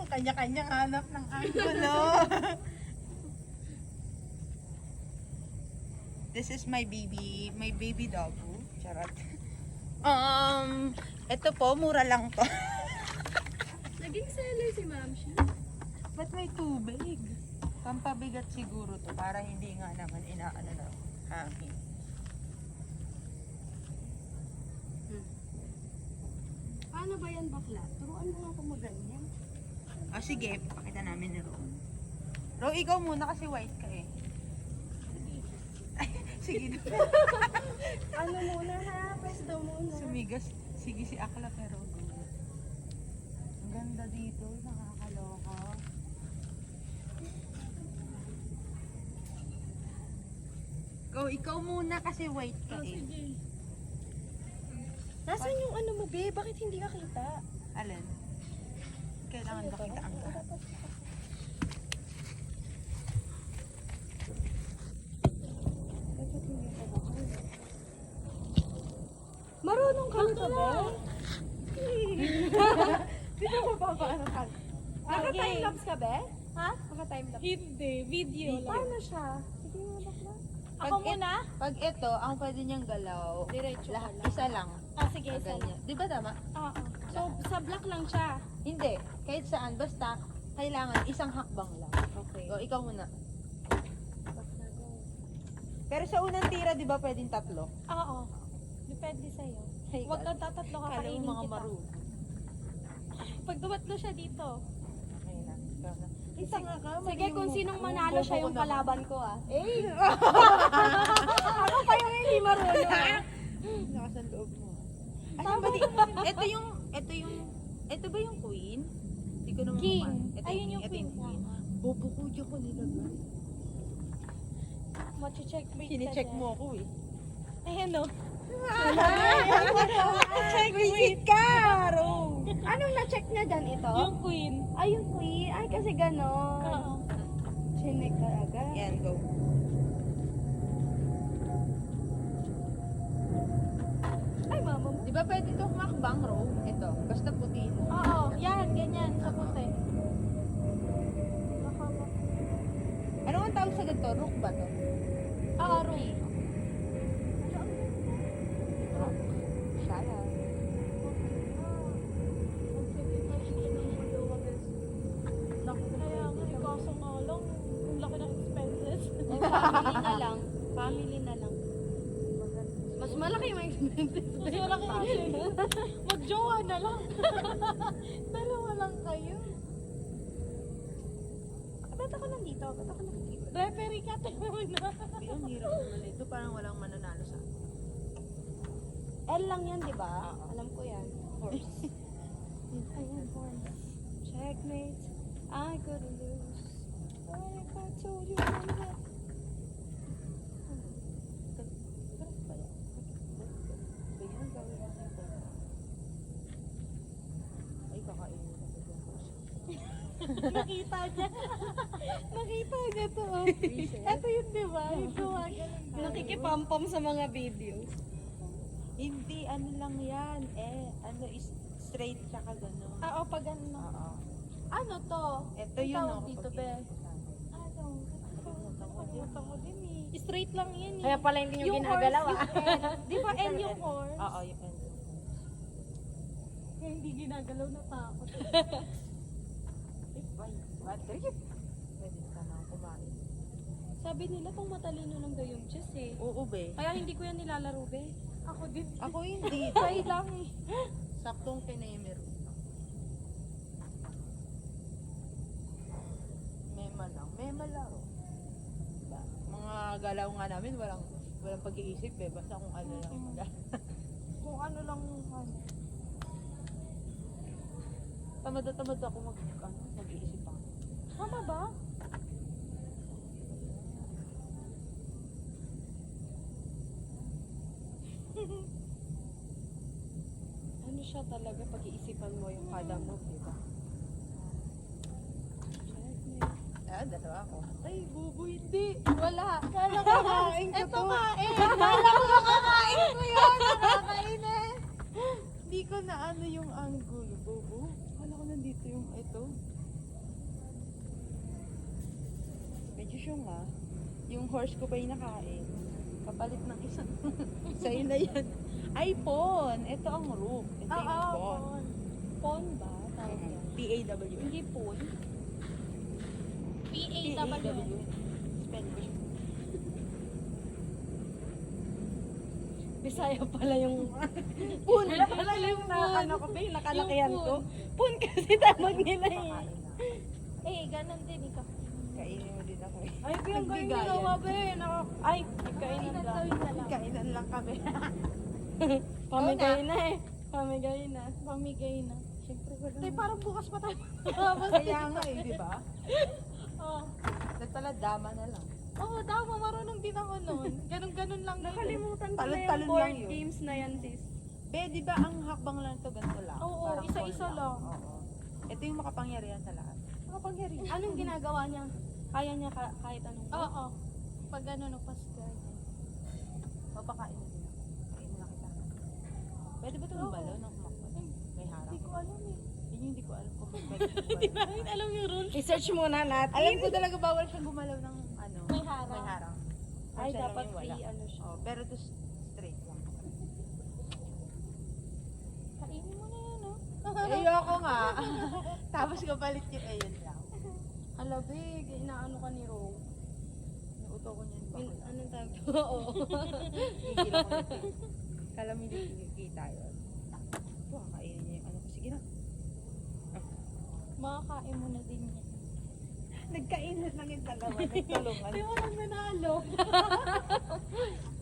Kanya-kanyang hanap ng angulo. This is my baby doggo. Charot. Ito po, mura lang to. Naging seller si Ma'am siya. Ba't may tubig? Pampabigat siguro to para hindi nga naman inaano na hangin. Paano ba yan bakla? Turuan mo nga kung maganyan. Sige, pakita namin ni Ro. Ro, ikaw muna kasi white ka eh. Sige. Ano muna ha? Pwesto muna. Sumigas. Sige si Akla pero ang ganda dito, nakakaloka. Ikaw muna kasi white ka eh. Sige. Nasaan yung ano mo, be? Bakit hindi ka kita? Alin? Kailangan ba kita ang lahat? Marunong ka nito, be? Di ba mapapaano ka? Naka-timelapse ka, be? Ha? Naka-timelapse? Hindi, video lang. Paano siya? Sige mo, bakla. Ako muna? Pag ito, ang pwede niyang galaw, Diretso ka lahat, lang. isa lang. Sige, isa lang. Ganyan. Di ba tama? Oo. So, sa black lang siya. Hindi. Kahit saan. Basta, kailangan isang hakbang lang. Okay. Ikaw muna. Pero sa unang tira, di ba pwedeng tatlo? Oo. Depende sa'yo. Hey, Huwag kang tatatlo, Kala kakainin mo mga kita. marunong. Pag tumatlo siya dito. Okay na. Ikaw na. Isa nga ka. Sige, kung sinong manalo siya yung kalaban ko, ah. Eh! Ako pa yung hindi marunong. Nasa loob mo. Ito ba yung queen? Hindi ko naman King. Ito Ayun yung queen. Bobo ko dyan ko nilagay. Machi-checkmate ka Sine-check dyan. mo ako eh. Ayan o. Visit ka! Ro! Anong na-check niya dyan ito? Yung queen. Ay, yung queen. Ay, kasi ganon. Oo. Chinek ka agad. Yan, go. Ay, mama mo. Di ba pwede ito makbang, Ro? Ito. Basta puti. Oo. Yan, ganyan. Sa puti. Ano ang tawag sa ganito? Rook ba to? Oo, room. Rook. Shala. Kaya nga, kaso nga lang, ang laki ng expenses. Family na lang. Family na lang. Mas malaki yung expenses. Mas malaki yung mag-jowa na lang. Dalawa lang kayo. Ba't ako nandito? Ba't ako nakikita? Referee ka, tingnan na. Ang hirap naman ito. Parang walang mananalo sa akin. L lang yan, di ba? Alam ko yan. Horse. Ayan, horse. Checkmate. I couldn't lose. What if I told you I'm not? Ay, kakainin ako dyan. Nakita niya. Nakita niya to. Oh. Ito yun, di ba? Yung gumagaling. Nakikipampam sa mga videos. Hindi, ano lang yan. Ano is straight tsaka gano'n. Oo, pag ano. Oo. Ano to? Ito Ang yun, tawag no? dito, Pag be. kasama. Ano? Nakalimutan ko din eh. Straight lang yan eh. Kaya pala hindi nyo Yung ginagalaw, horse, ah. yung L. Di ba L yung horse? Oo, yung end. Kaya hindi ginagalaw na takot. Ay, what trip? Pwede ka na kumain. Sabi nila pang matalino lang daw yung chess eh. Oo, be. Kaya hindi ko yan nilalaro, be. Ako din. Ako hindi. Try lang eh. Saktong kinemer. Mema laro. Diba? Mga galaw nga namin, walang pag-iisip eh. Basta kung ano lang. Kung ano lang yung ano. Tamad ako mag-iisip pa. Tama ba? Ano siya talaga pag-iisipan mo yung kada move, di ba? Dalawa ako. Ay, bubo hindi. Wala. Kala ko kakain ko to. Kala ko makakain ko yun. Nakakainis. Hindi ko na ano yung angle, bobo. Kala ko nandito yung ito. Diyos yung yung horse ko pa yung nakain. Kapalit ng isang. Sa'yo na yan. iPhone. Ito ang roof. Ito yung phone. Pon ba? Tawag yan. P-A-W. Hindi pon. P-A-W. Spanish. Bisaya pala yung pun. Pala yung ano ko ba yung nakalakihan ko. Pun kasi tawag nila eh. Eh, ganun din ikaw. Kainin mo din ako eh. Ay, ang galing Nagbigayan. ginawa ba eh. Ay, kainan lang. Gawin na lang. Kainan lang kami. Pamigay na eh. Pamigay na. Pamigay na. Siyempre wala. Tay, parang bukas pa tayo. Kaya nga eh, di ba? Oh. Dahil pala dama na lang. Oo, tama. Marunong din ako noon. Ganun-ganun lang yun. Nakalimutan ko na Talon-talon yung board lang yun. games na yan, sis. Be, di ba ang hakbang lang ito ganito lang? Oo, Parang isa-isa phone lang. Oo. Ito yung makapangyarihan sa lahat. Makapangyarihan. Anong ginagawa niya? Kaya niya kahit anong Oo. Pag ano, nagpa-sky. Papakain mo din ako. Kainin na kita. Pwede ba ito Oo. gumalaw ng kumakot? May harang. Hindi ko alam eh. Yun yung hindi ko alam kung pwede gumalaw. Alam yung rules. I-search muna natin. Alam ko talaga bawal siyang gumalaw ng ano. May harang. May harang. Ay, Siya lang dapat yung wala. free ano siya. Oh, pero ito straight lang. Kainin mo na yan, oh. Ayoko nga. Tapos kapalit yung ayun lang. Alabig, inaano ka ni Ro. Inuuto ko niyan ba? Anong tawag to? Oo. Gigil ako nito. Kala mo hindi kikita yun. Ito, kainin niya yung ano ko. Sige na. Makakain mo na din yan. Nagkainan lang yung dalawa. Nagtulungan. Di mo lang nanalo.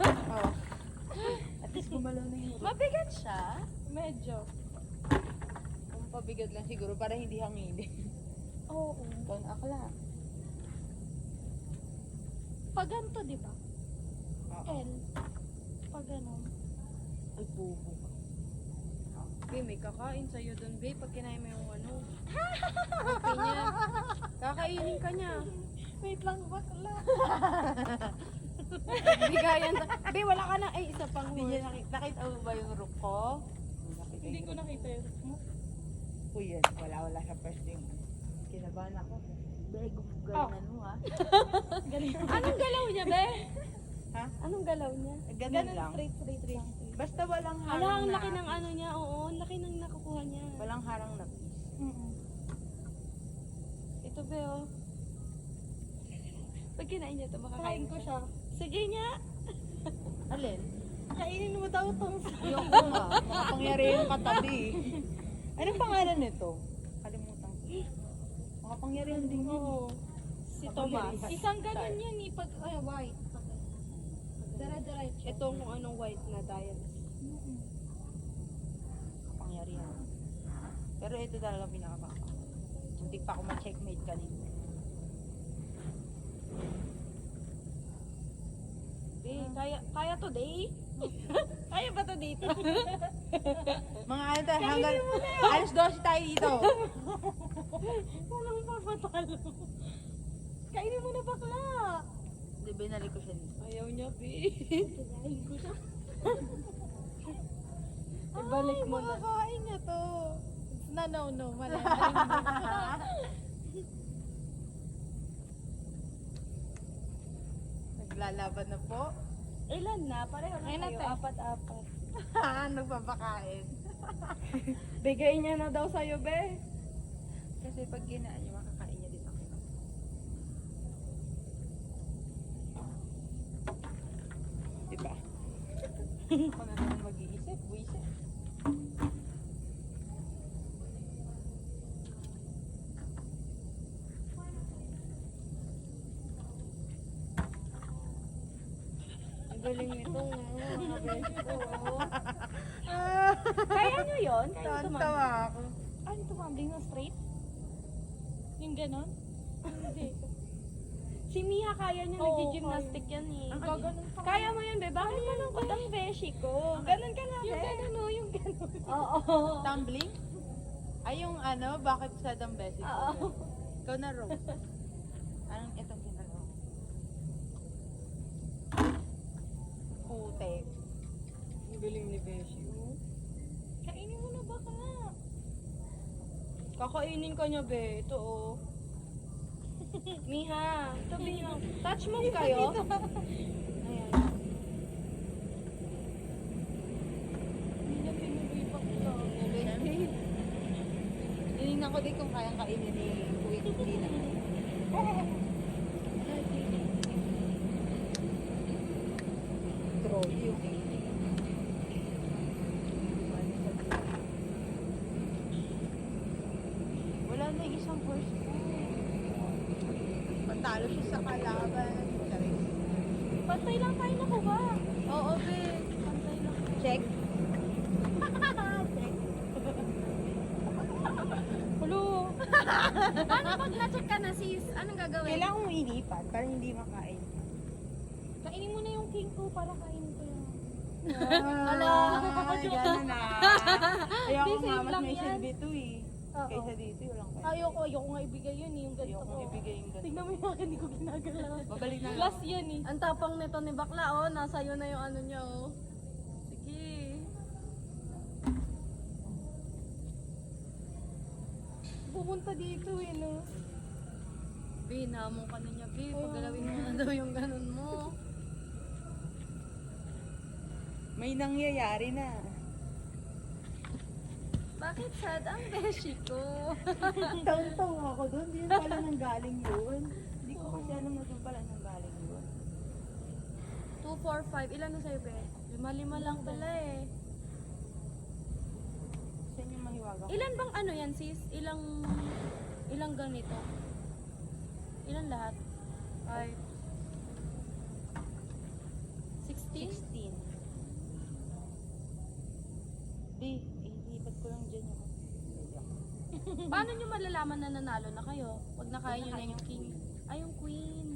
Oh. At least gumalaw na yung Mabigat siya. Medyo. Kung pabigat lang siguro para hindi hanginin. Oo. Ikaw na akla. Pag ganito, di ba? Oo. L. Pag ganun. Ay, bubo ka. Babe, may kakain sa'yo dun, babe. Pag kinain mo yung ano. Okay niya. Kakainin ka niya. Wait lang, bakla. Bigayan. Babe, wala ka na. Ay, isa pang Hindi word. niya nakita mo ba yung roof ko? Hindi ko nakita yun. Uy, yan. Wala sa first thing. Kinabahan ako. Bego, Oh. galingan mo ha. Anong galaw niya, be? Ha? Anong galaw niya? Ganun Ganun, lang. straight lang. Basta walang Ala, harang ang na. laki ng ano niya. Oo, ang laki ng nakukuha niya. Walang harang na piece. Ito, be, oh. Pag kinain niya ito, makakain Kain ko siya. Sige niya. Alin? Kainin mo daw itong Yung ko nga. Makapangyari yung katabi. Anong pangalan nito? Kalimutan ko. Makapangyarihan din yun. Oo. Si Tomas. Isang ganun yan eh, pag white. Dara-diretso. Itong anong white na dial. Makapangyarihan. Pero ito talaga pinakamaka. Hindi pa ako ma-checkmate kanina. Kaya today? Kaya ba to dito? Mga ano tayo, hanggang alas 12 tayo dito. Walang papatalo. Kainin mo na bakla. Di binalik ko siya dito. Ayaw niya, be. Kinain ko siya. Ibalik mo na. Makakain niya to. No. Malala. Naglalaban na po. Ilan na? Pareho na Ayun na, kayo. te. Apat-apat. Nagpapakain. Bigay niya na daw sa'yo, be. Kasi pag kinaan niya, makakain niya din ako. Diba? Ako na naman mag-iisip, buisip. Ang galing nito, mga beshi ko. Kaya niyo yun? Kaya niyo tumambling? Tawa ako. Ano tumambling na straight? Yung ganon? Hindi. Si Mia kaya niya, Oo, nag-gymnastic yan eh. Ang gaganon pa. Kaya mo yun, be. Bakit malungkot ang beshi ko? Ganon ka na, be. Yung ganon o, yung ganon. Oo. Tumbling? Ay, yung ano, bakit sa Dambesi? Oo. Ikaw na, Rose. Anong itong ginagawa? Putek. Ang galing ni beshi, oh. Kainin mo na bakla. Kakainin ka niya, be. Ito, oh. Miha, sabihin lang. Touch move kayo. Ayan. Hindi niya tinuloy pa ko. Tinignan ko din kung kayang kainin ni Kuya Hindi na. Troll yung wala na yung isang horse ko. Patalo siya sa kalaban. Charis. Pantay lang tayo nakuha. Oo, be. Pantay lang. Check. Hulo. Paano pag na-check ka na sis? Anong gagawin? Kailangan mo ilipat para hindi makain. Kainin mo na yung king ko para kainin ko yan. Hala, yan na. Ayoko Di, same nga, mas lang may yan. silbi to eh. Oo. Kaysa dito, walang kaya. Ayoko nga ibigay yun eh, yung ganito Ayoko ko. ibigay yung ganito. Tignan mo yung akin, hindi ko ginagalaw. Babalik na lang. Last yan eh. Ang tapang nito ni bakla oh, nasa iyo na yung ano niya oh. Sige. Pupunta dito eh, no? Binamong ka na niya, Bi. Paggalawin mo na daw yung ganun mo. May nangyayari na. Bakit sad ang beshi ko? Taon-taon ako doon. Di yun pala nang galing yun. Hindi ko kasi alam na doon pala nang galing yun. 2, 4, 5. Ilan na sa'yo, Be? 5 lang pala eh. Saan yung mahiwaga ko? Ilan bang ano yan, sis? Ilang ganito? Ilan lahat? 5. 16? 16. Di, ilipat ko lang dyan yung... Paano nyo malalaman na nanalo na kayo? Pag nakain nyo na yung king. Ay, yung queen.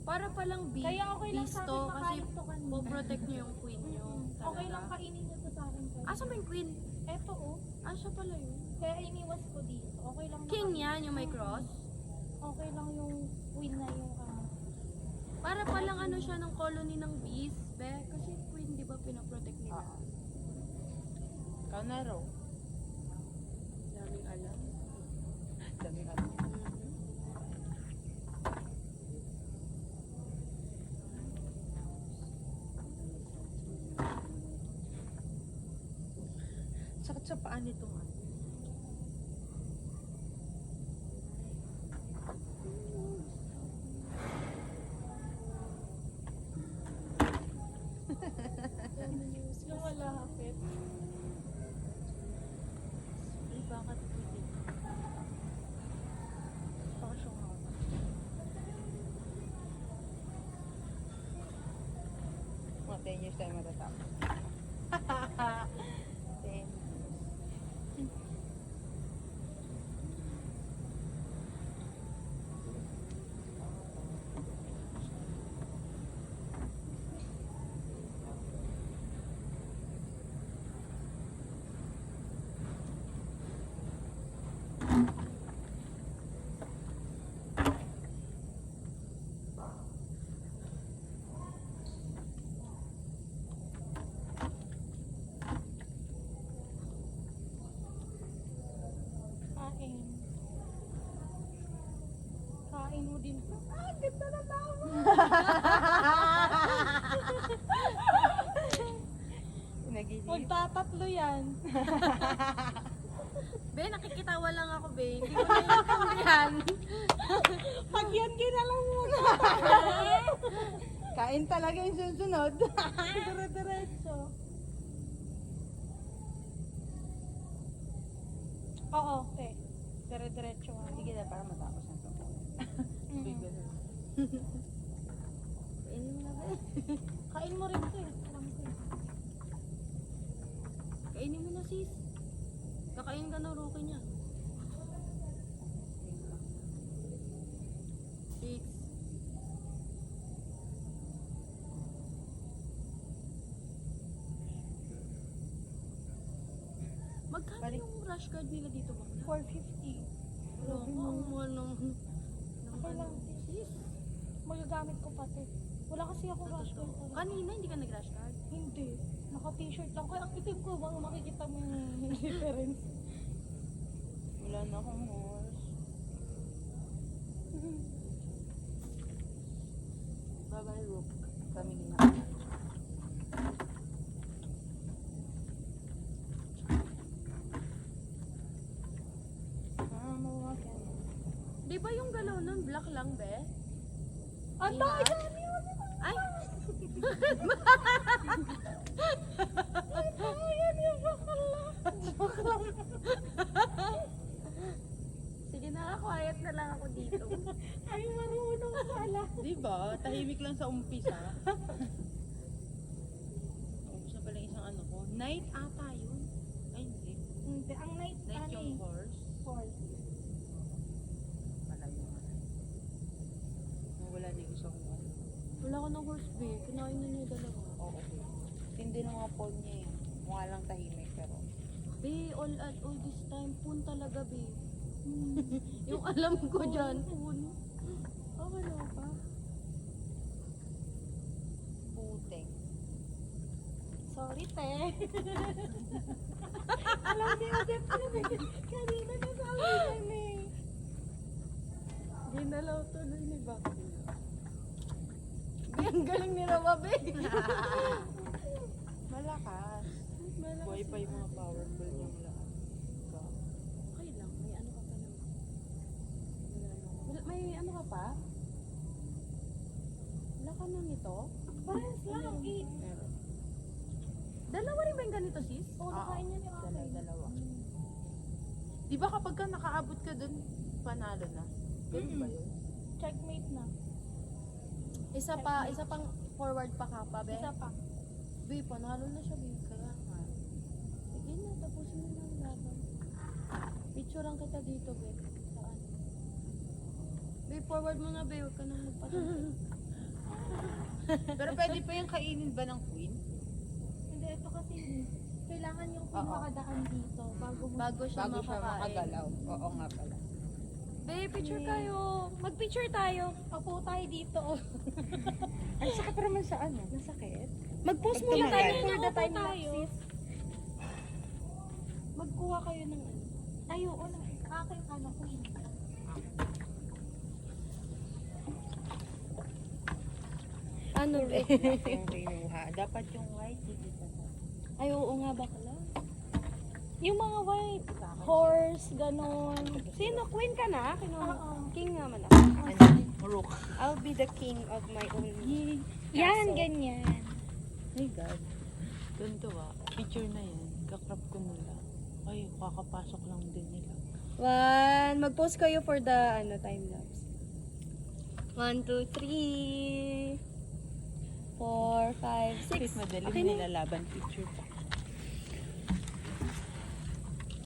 Para palang Kaya okay lang sa bisto akin kasi makain to kanina. po-protect nyo yung queen nyo. Okay lang kainin niyo to sa akin. Asa ba yung queen? Eto oh. Ah, siya pala yun. Kaya iniwas ko dito. Okay lang. King makain. yan, yung may cross. Okay lang yung queen na yung Para palang ano siya ng colony ng bees, be. Kasi queen, di ba, pinaprotect nila? Ikaw na raw. Daming alam. Dami ka. Sakit sa paa nito nga. lumalapit. Ay, bakit pwede? Baka siya nga. Mga 10 years tayo matatapos. 10. Kain. Kain mo din. Ah, ganda na tama. Nagiging. Magtatatlo yan. Be, nakikitawa lang ako, be. Hindi ko naiintindihan. Pag yan ginalang mo. Kain talaga yung susunod. Dire-diretso. Oo, okay. Dire-diretso nga. Sige na, para matapos na ito. Bigla na. Kainin mo na, be. Kain mo rin to eh. Alam ko eh. Kainin mo na, sis. Kakain ka na, Rookie niya. 6. Magkano Balik. yung rush card nila dito ba? 450. Wala ko, ang mahal naman. Okay lang. Sis, Magagamit ko pati. Wala kasi ako rush card. kanina hindi ka nag-rush card? Hindi. Naka-t-shirt lang. Kaya ang itim ko, baka makikita mo yung difference. Wala na akong horse. Bye-bye, Rook. Kami ginagawa. Di ba yung galaw nun, black lang, be? Ang Lahat? dami yun. Ay! Ayan yung bakla. Sige na, quiet na lang ako dito. Ay, marunong pala. Diba? Tahimik lang sa umpisa. Umpisa pala yung isang ano ko. Night ata yun. Ay, hindi. Hindi, ang night Night ano yung eh. horse. Horse. Pala yung ano. Wala na yung isang ano. Wala ko ng horse, be. Kinain na niya dalawa. Oo. Tindi ng mga pawn niya eh. Mukha lang tahimik pero. Be, all this time, pun talaga, be. Yung alam ko dyan, pun. Oh, wala pa. Putek. Sorry, te. Alam ni Odette kanina na sabi niya eh. Ginalaw tuloy ni Bakit. Be, ang galing ni Rawa, be. Malakas. Buhay pa yung mga powerful niyang lahat. Ikaw. Okay lang, may ano ka pa naman. May ano ka pa? Wala ka nang ito? Parehas lang, eh. Meron. Dalawa rin ba yung ganito, sis? Oo, nakain niya ni Ate. Dalawa. Di ba kapag ka nakaabot ka dun, panalo na? Ganun ba yun? Checkmate na. Isa pang forward pa ka pa, be. Isa pa. Be, panalo na siya, be. Kaya nga. Sige na, tapusin mo na ang laban. Picture lang kita dito, be. Saan? Be, forward mo na, be. Huwag ka nang magpatay. Pero pwede pa yung kainin ba ng queen? Hindi, ito kasi kailangan yung Oo. makadaan dito bago mo. Bago siya Bago siya makakain. makagalaw. Oo nga pala. Be, picture kayo. Mag-picture tayo. Opo tayo dito. Ay, sakit naman sa ano? Nasakit? Mag-post Pag muna tumagal. tayo for the Opo time tayo. lapse. Magkuha kayo ng ano. Ay, oo na. Aking ano, queen. Ano, be? Yung kinuha. Dapat yung white, hindi pa na. Ay, oo nga, bakla. Yung mga white, horse, ganon. Sino? Queen ka na? Oo. King naman ako. Rook. I'll be the king of my own Yan, castle. ganyan. Ay, God. Tuntua. Picture na yan. Kakrap ko nila. Ay, kakapasok lang din nila. One. Mag-post kayo for the time lapse. 1, 2, 3, 4, 5, 6. Madaling Okay na. nilalaban. Picture pa.